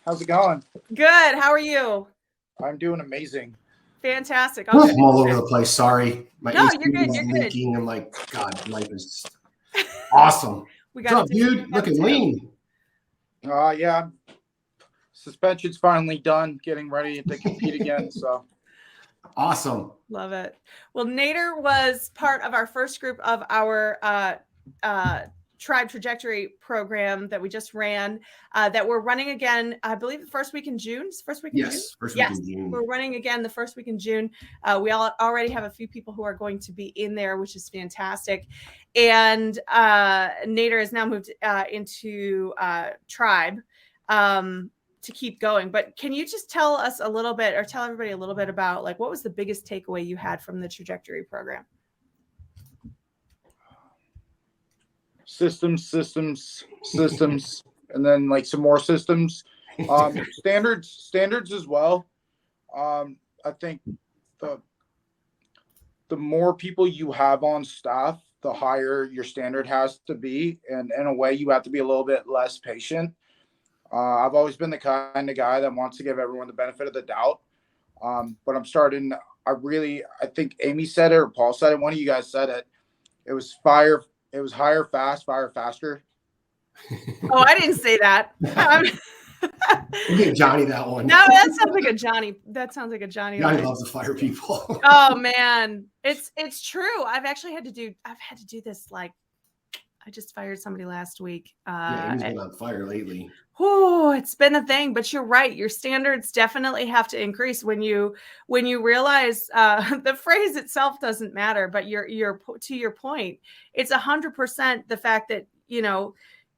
How's it going? Good. How are you? I'm doing amazing. Fantastic. I'm all over the place. Sorry. My No, AC you're good. is You're good. leaking. I'm like, God, life is just awesome. What's up, dude? Looking lean. Yeah. Suspension's finally done. Getting ready to compete again. So awesome. Love it. Well, Nader was part of our first group of our Tribe Trajectory program that we just ran, that we're running again, I believe the first week in June. First week in June? First week in June. We're running again the first week in June. We already have a few people who are going to be in there, which is fantastic. And Nader has now moved into Tribe to keep going. But can you just tell us a little bit, or tell everybody a little bit about, like, what was the biggest takeaway you had from the Trajectory program? Systems, and then like some more systems. Standards as well. I think the more people you have on staff, the higher your standard has to be. And in a way, you have to be a little bit less patient. I've always been the kind of guy that wants to give everyone the benefit of the doubt. But I think Amy said it or Paul said it. One of you guys said it. It was hire fast, fire faster. Oh, I didn't say that. We'll give Johnny that one. No, that sounds like a Johnny. Johnny loves to fire people. Oh man, it's true. I've had to do this. Like, I just fired somebody last week. Amy's been on fire lately. Oh, it's been a thing, but you're right. Your standards definitely have to increase when you realize the phrase itself doesn't matter, but you're to your point, it's 100% the fact that,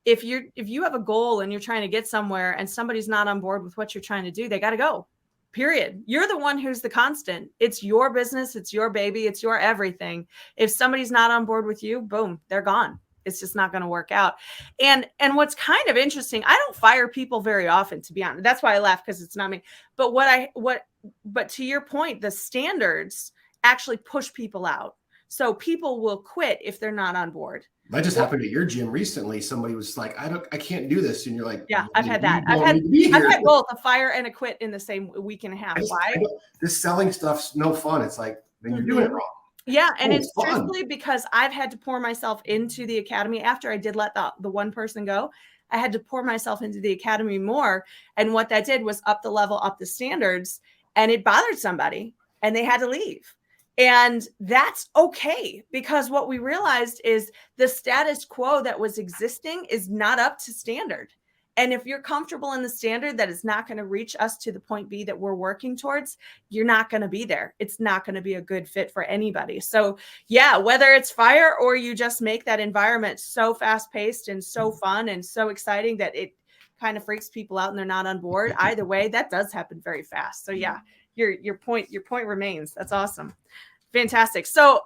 if you have a goal and you're trying to get somewhere and somebody's not on board with what you're trying to do, they got to go. Period. You're the one who's the constant. It's your business. It's your baby. It's your everything. If somebody's not on board with you, boom, they're gone. It's just not going to work out. And what's kind of interesting, I don't fire people very often, to be honest. That's why I laugh, because it's not me. But but to your point, the standards actually push people out. So people will quit if they're not on board. That just happened at your gym recently. Somebody was like, I can't do this. And you're like, yeah, I've had that. I've had both a fire and a quit in the same week and a half. Why? This selling stuff's no fun. It's like, then you're doing it wrong. Yeah, and it's truthfully because I've had to pour myself into the academy after I did let the one person go. I had to pour myself into the academy more. And what that did was up the level, up the standards, and it bothered somebody and they had to leave. And that's okay, because what we realized is the status quo that was existing is not up to standard. And if you're comfortable in the standard that is not going to reach us to the point B that we're working towards, you're not going to be there. It's not going to be a good fit for anybody. So yeah, whether it's fire or you just make that environment so fast paced and so fun and so exciting that it kind of freaks people out and they're not on board, either way, that does happen very fast. So yeah, your point remains. That's awesome. Fantastic. So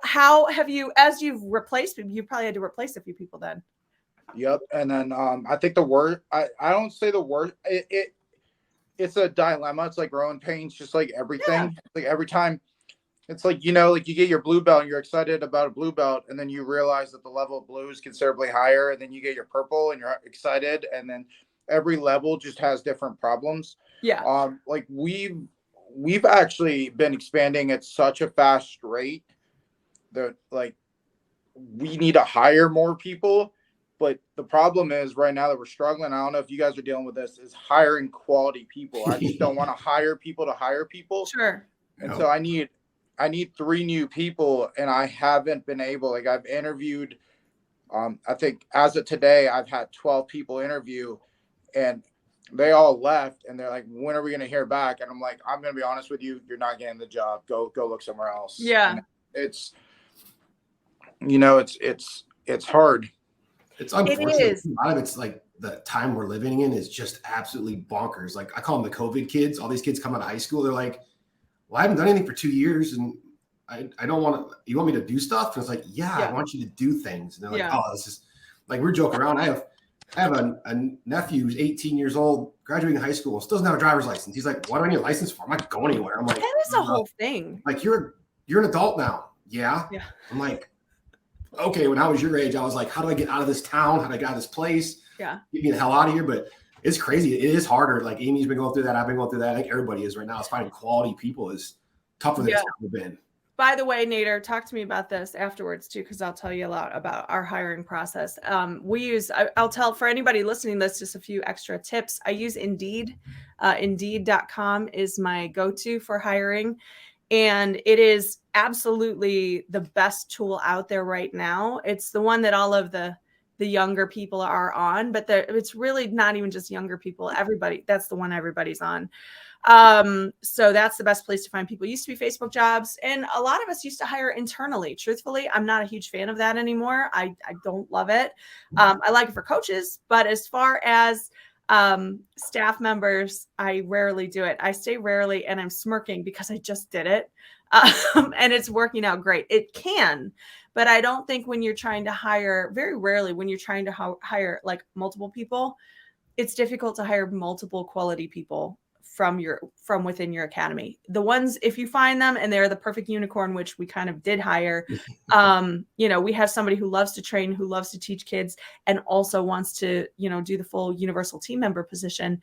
how have you, as you've replaced people, you probably had to replace a few people then. Yep. And then I think the word, I don't say the word, it's a dilemma. It's like growing pains, just like everything. Yeah. Like every time it's like, like you get your blue belt and you're excited about a blue belt. And then you realize that the level of blue is considerably higher. And then you get your purple and you're excited. And then every level just has different problems. Yeah. Like we've actually been expanding at such a fast rate that like we need to hire more people. But the problem is right now that we're struggling, I don't know if you guys are dealing with this, is hiring quality people. I just don't want to hire people to hire people. Sure. And so I need 3 new people, and I haven't been able. Like I've interviewed, I think as of today, I've had 12 people interview, and they all left. And they're like, "When are we going to hear back?" And I'm like, "I'm going to be honest with you. You're not getting the job. Go look somewhere else." Yeah. And it's hard. It's unfortunate. It is. A lot of it's like the time we're living in is just absolutely bonkers. Like I call them the COVID kids. All these kids come out of high school. They're like, well, I haven't done anything for 2 years. And I don't want to, you want me to do stuff? And it's like, yeah, I want you to do things. And they're like, oh, this is like, we're joking around. I have a nephew who's 18 years old, graduating high school, still doesn't have a driver's license. He's like, what do I need a license for? I'm not going anywhere. I'm like, that is a whole thing. Like you're an adult now. Yeah. I'm like, okay, when I was your age, I was like, how do I get out of this town? How do I get out of this place? Yeah. Get me the hell out of here. But It's crazy. It is harder. Like Amy's been going through that. I've been going through that. I think everybody is right now. It's finding quality people is tougher than it's ever been. By the way, Nader, talk to me about this afterwards too, because I'll tell you a lot about our hiring process. I'll tell for anybody listening this, just a few extra tips. I use Indeed. Indeed.com is my go-to for hiring. And it is absolutely the best tool out there right now. It's the one that all of the younger people are on, but it's really not even just younger people. Everybody, that's the one everybody's on. So that's the best place to find people. It used to be Facebook jobs. And a lot of us used to hire internally. Truthfully, I'm not a huge fan of that anymore. I don't love it. I like it for coaches, but as far as staff members, I rarely do it. I say rarely, and I'm smirking because I just did it. And it's working out great. It can, but I don't think when you're trying to hire, very rarely when you're trying to hire like multiple people, it's difficult to hire multiple quality people from within your academy. The ones, if you find them and they're the perfect unicorn, which we kind of did hire, we have somebody who loves to train, who loves to teach kids, and also wants to, do the full universal team member position.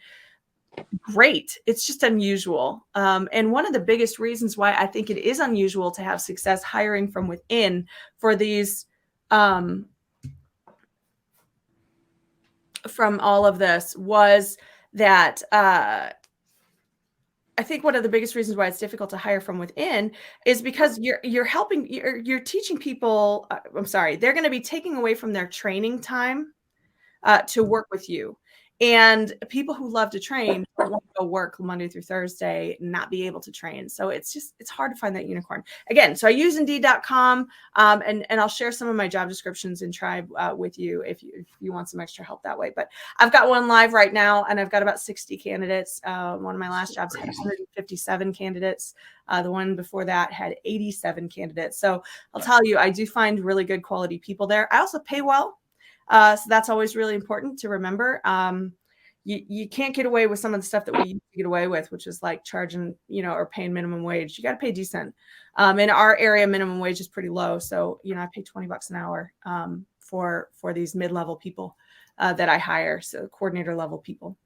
Great. It's just unusual. And one of the biggest reasons why I think it is unusual to have success hiring from within for these, from all of this was that, I think one of the biggest reasons why it's difficult to hire from within is because you're teaching people, they're going to be taking away from their training time to work with you. And people who love to train want to go work Monday through Thursday and not be able to train. So it's hard to find that unicorn. Again, so I use Indeed.com and I'll share some of my job descriptions in Tribe with you if you want some extra help that way. But I've got one live right now and I've got about 60 candidates. One of my last jobs had 157 candidates. The one before that had 87 candidates. So I'll tell you, I do find really good quality people there. I also pay well. So that's always really important to remember. You can't get away with some of the stuff that we used to get away with, which is like charging, or paying minimum wage. You got to pay decent. In our area, minimum wage is pretty low. So, I pay $20 an hour for these mid-level people that I hire. So coordinator level people.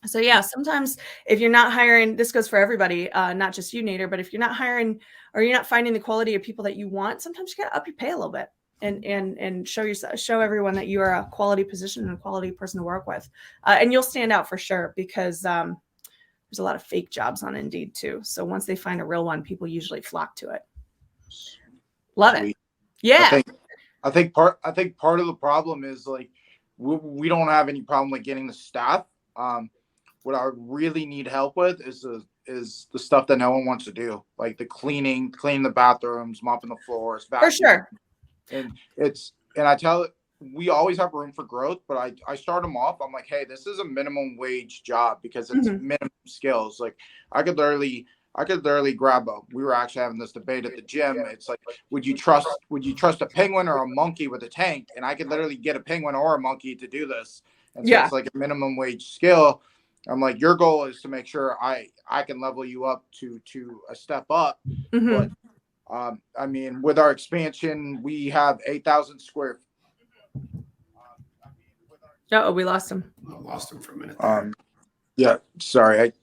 So yeah, sometimes if you're not hiring, this goes for everybody, not just you, Nader, but if you're not hiring or you're not finding the quality of people that you want, sometimes you got to up your pay a little bit. And show everyone that you are a quality position and a quality person to work with. And you'll stand out for sure because there's a lot of fake jobs on Indeed too. So once they find a real one, people usually flock to it. Love it. Yeah. I think part of the problem is like, we don't have any problem like getting the staff. What I really need help with is the stuff that no one wants to do. Like the cleaning the bathrooms, mopping the floors, for sure. And I tell it, we always have room for growth, but I start them off. I'm like, hey, this is a minimum wage job because it's minimum skills. Like I could literally grab we were actually having this debate at the gym. It's like, would you trust a penguin or a monkey with a tank? And I could literally get a penguin or a monkey to do this. And so it's like a minimum wage skill. I'm like, your goal is to make sure I can level you up to a step up. But I mean, with our expansion, we have 8,000 square feet. We lost him. I lost him for a minute. Yeah, sorry.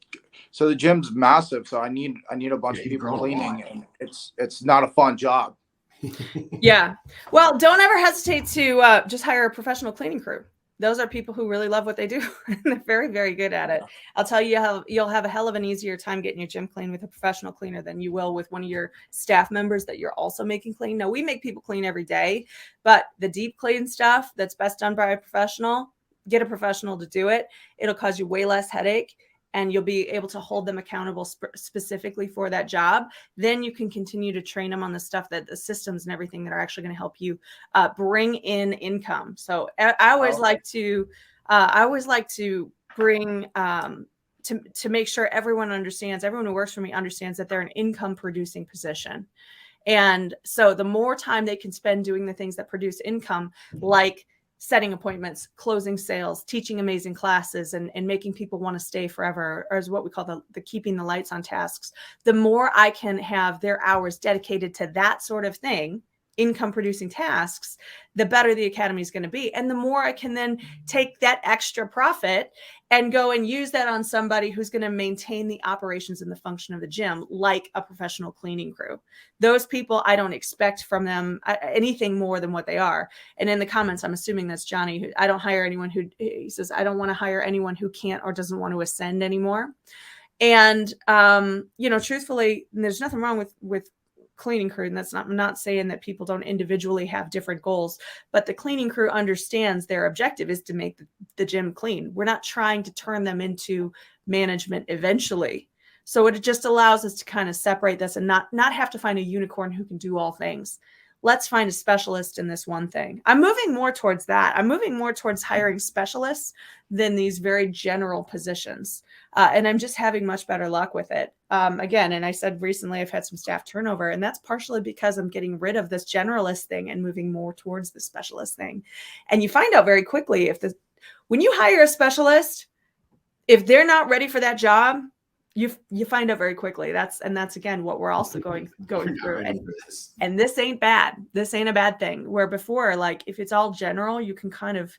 So the gym's massive, so I need a bunch of people cleaning, and it's not a fun job. Yeah. Well, don't ever hesitate to just hire a professional cleaning crew. Those are people who really love what they do. And they're very, very good at it. I'll tell you how you'll have a hell of an easier time getting your gym clean with a professional cleaner than you will with one of your staff members that you're also making clean. Now, we make people clean every day, but the deep clean stuff that's best done by a professional, get a professional to do it. It'll cause you way less headache. And you'll be able to hold them accountable specifically for that job. Then you can continue to train them on the stuff that the systems and everything that are actually going to help you bring in income. So I always like to bring to make sure everyone who works for me understands that they're an income producing position. And so the more time they can spend doing the things that produce income, like setting appointments, closing sales, teaching amazing classes, and making people want to stay forever, or is what we call the keeping the lights on tasks. The more I can have their hours dedicated to that sort of thing, income producing tasks, the better the academy is going to be. And the more I can then take that extra profit and go and use that on somebody who's going to maintain the operations and the function of the gym, like a professional cleaning crew. Those people, I don't expect from them anything more than what they are. And in the comments, I'm assuming that's Johnny, who I don't hire anyone who, he says, I don't want to hire anyone who can't or doesn't want to ascend anymore. And, truthfully, there's nothing wrong with cleaning crew. And that's not, I'm not saying that people don't individually have different goals, but the cleaning crew understands their objective is to make the gym clean. We're not trying to turn them into management eventually. So it just allows us to kind of separate this and not have to find a unicorn who can do all things. Let's find a specialist in this one thing. I'm moving more towards that. I'm moving more towards hiring specialists than these very general positions. And I'm just having much better luck with it. Again, and I said recently I've had some staff turnover, and that's partially because I'm getting rid of this generalist thing and moving more towards the specialist thing. And you find out very quickly when you hire a specialist, if they're not ready for that job, you find out very quickly. That's again what we're also going through. And this ain't bad. This ain't a bad thing. Where before, like if it's all general, you can kind of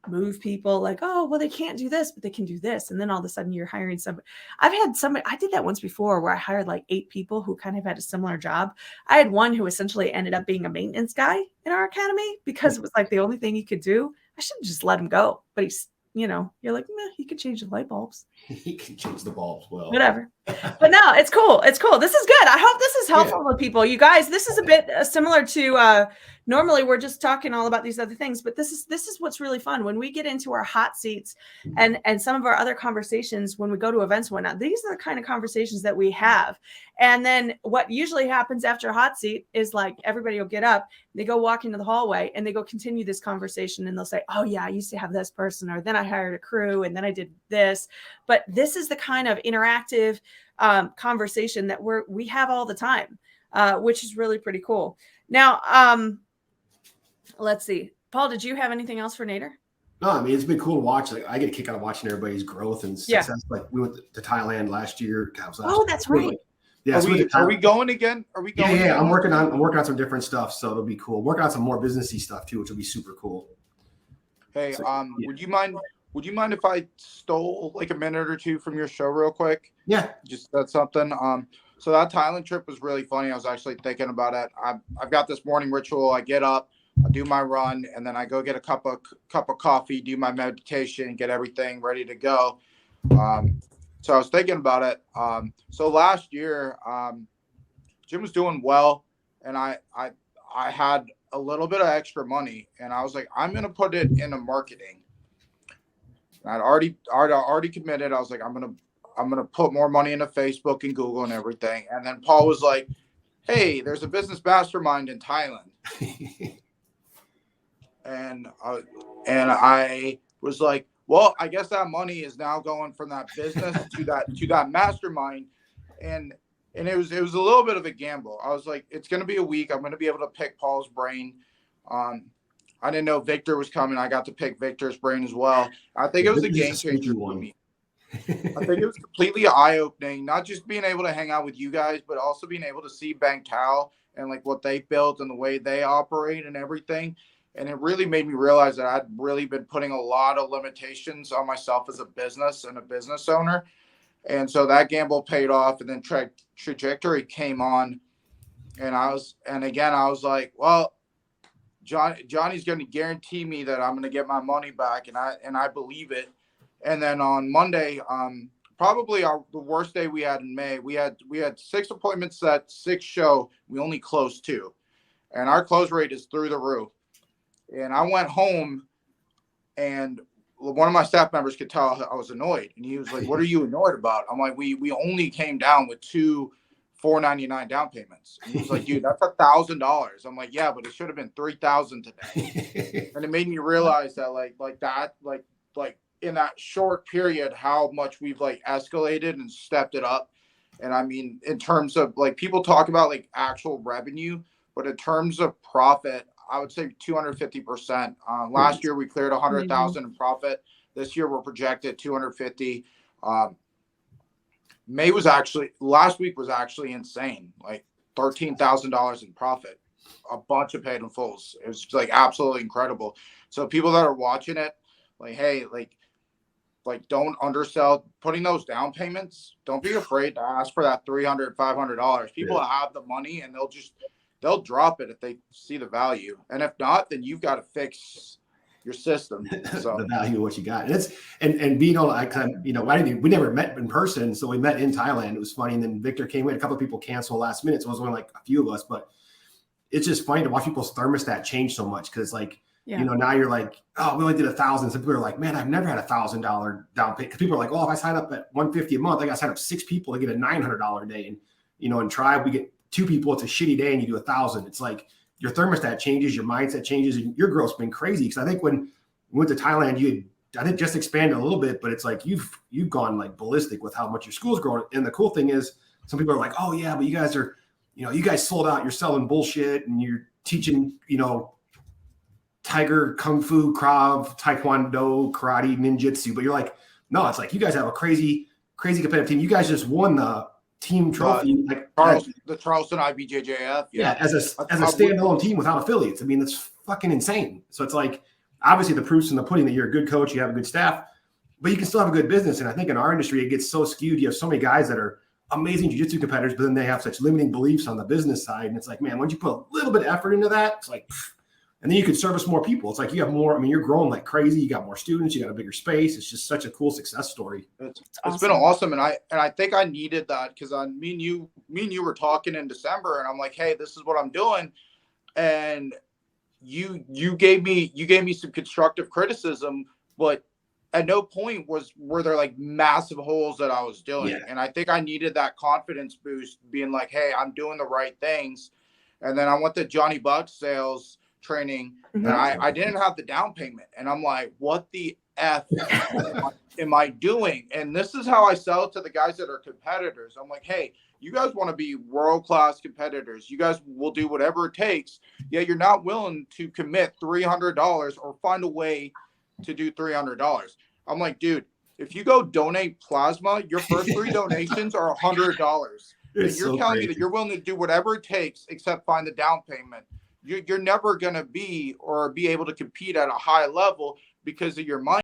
move people like, oh, well, they can't do this, but they can do this. And then all of a sudden you're hiring somebody. I did that once before where I hired like 8 people who kind of had a similar job. I had one who essentially ended up being a maintenance guy in our academy because it was like the only thing he could do. I should have just let him go, but he's, you're like, meh, he can change the light bulbs. He can change the bulbs. Well, whatever. But no, it's cool. It's cool. This is good. I hope this is helpful with people. You guys, this is a bit similar to normally we're just talking all about these other things, but this is what's really fun when we get into our hot seats and some of our other conversations when we go to events and whatnot. These are the kind of conversations that we have. And then what usually happens after a hot seat is like everybody will get up, they go walk into the hallway and they go continue this conversation and they'll say, oh yeah, I used to have this person, or then I hired a crew and then I did this. But this is the kind of interactive conversation that we have all the time, which is really pretty cool. Now, let's see. Paul, did you have anything else for Nader? No, I mean, it's been cool to watch. Like, I get a kick out of watching everybody's growth and success. Yeah. Like we went to Thailand last year. That's right. Like, yeah, are we going again? Are we going? Yeah. I'm working on some different stuff, so it'll be cool. I'm working on some more businessy stuff too, which will be super cool. Hey, would you mind if I stole like a minute or two from your show real quick? Yeah. Just said something. So that Thailand trip was really funny. I was actually thinking about it. I've got this morning ritual. I get up, I do my run, and then I go get a cup of coffee, do my meditation, get everything ready to go. So I was thinking about it. So last year, Jim was doing well, and I had a little bit of extra money, and I was like, I'm gonna put it into marketing. I'd already committed. I was like, I'm gonna put more money into Facebook and Google and everything. And then Paul was like, hey, there's a business mastermind in Thailand. and I was like, well, I guess that money is now going from that business to that mastermind. And it was a little bit of a gamble. I was like, it's gonna be a week. I'm gonna be able to pick Paul's brain. I didn't know Victor was coming. I got to pick Victor's brain as well. I think it was a game changer for me. I think it was completely eye-opening, not just being able to hang out with you guys, but also being able to see Bangtao and like what they built and the way they operate and everything. And it really made me realize that I'd really been putting a lot of limitations on myself as a business and a business owner. And so that gamble paid off, and then trajectory came on. And I was like, well, Johnny's going to guarantee me that I'm going to get my money back, and I believe it. And then on Monday, probably the worst day we had in May, we had 6 appointments set, 6 show. We only closed 2, and our close rate is through the roof. And I went home, and one of my staff members could tell I was annoyed, and he was like, "What are you annoyed about?" I'm like, "We only came down with 2 $499 down payments." And he was like, "Dude, that's $1,000." I'm like, "Yeah, but it should have been $3,000 today." And it made me realize that like in that short period, how much we've like escalated and stepped it up. And I mean, in terms of like people talk about like actual revenue, but in terms of profit, I would say 250%. Last year we cleared 100,000 in profit. This year we're projected 250. Last week was actually insane. Like $13,000 in profit, a bunch of paid in fulls. It was like absolutely incredible. So people that are watching it, like, hey, like like, don't undersell putting those down payments. Don't be afraid to ask for that $300, $500. People have the money and they'll drop it if they see the value. And if not, then you've got to fix your system. So the value of what you got. And it's, and being able, I kind of, we never met in person. So we met in Thailand. It was funny. And then Victor came in, a couple of people canceled last minute. So it was only like a few of us, but it's just funny to watch people's thermostat change so much. Cause like, now you're like, oh, we only did 1,000. Some people are like, man, I've never had $1,000 down payment. Cause people are like, oh, if I sign up at $150 a month, I got to sign up 6 people to get a $900 a day. And, in Tribe, we get 2 people. It's a shitty day and you do 1,000. It's like your thermostat changes, your mindset changes, and your growth's been crazy. Cause I think when we went to Thailand, I think just expanded a little bit, but it's like, you've gone like ballistic with how much your school's growing. And the cool thing is some people are like, oh yeah, but you guys are, you guys sold out, you're selling bullshit and you're teaching, Tiger, Kung Fu, Krav, Taekwondo, Karate, Ninjutsu. But you're like, no, it's like you guys have a crazy, crazy competitive team. You guys just won the team trophy, the Charleston IBJJF. Yeah, as a standalone team without affiliates. I mean, that's fucking insane. So it's like, obviously the proof's in the pudding that you're a good coach, you have a good staff, but you can still have a good business. And I think in our industry, it gets so skewed. You have so many guys that are amazing jiu-jitsu competitors, but then they have such limiting beliefs on the business side. And it's like, man, once you put a little bit of effort into that, it's like, and then you could service more people. It's like you have more. I mean, you're growing like crazy. You got more students. You got a bigger space. It's just such a cool success story. It's been awesome, and I think I needed that because me and you were talking in December, and I'm like, hey, this is what I'm doing, and you gave me some constructive criticism, but at no point were there like massive holes that I was doing, and I think I needed that confidence boost, being like, hey, I'm doing the right things, and then I went to Johnny Buck's sales training and I didn't have the down payment and I'm like, what the F am I doing? And this is how I sell to the guys that are competitors. I'm like, hey, you guys want to be world-class competitors. You guys will do whatever it takes. Yet you're not willing to commit $300 or find a way to do $300. I'm like, dude, if you go donate plasma, your first 3 donations are $100. And you're telling me that you're willing to do whatever it takes except find the down payment. You're never going to be able to compete at a high level because of your mind.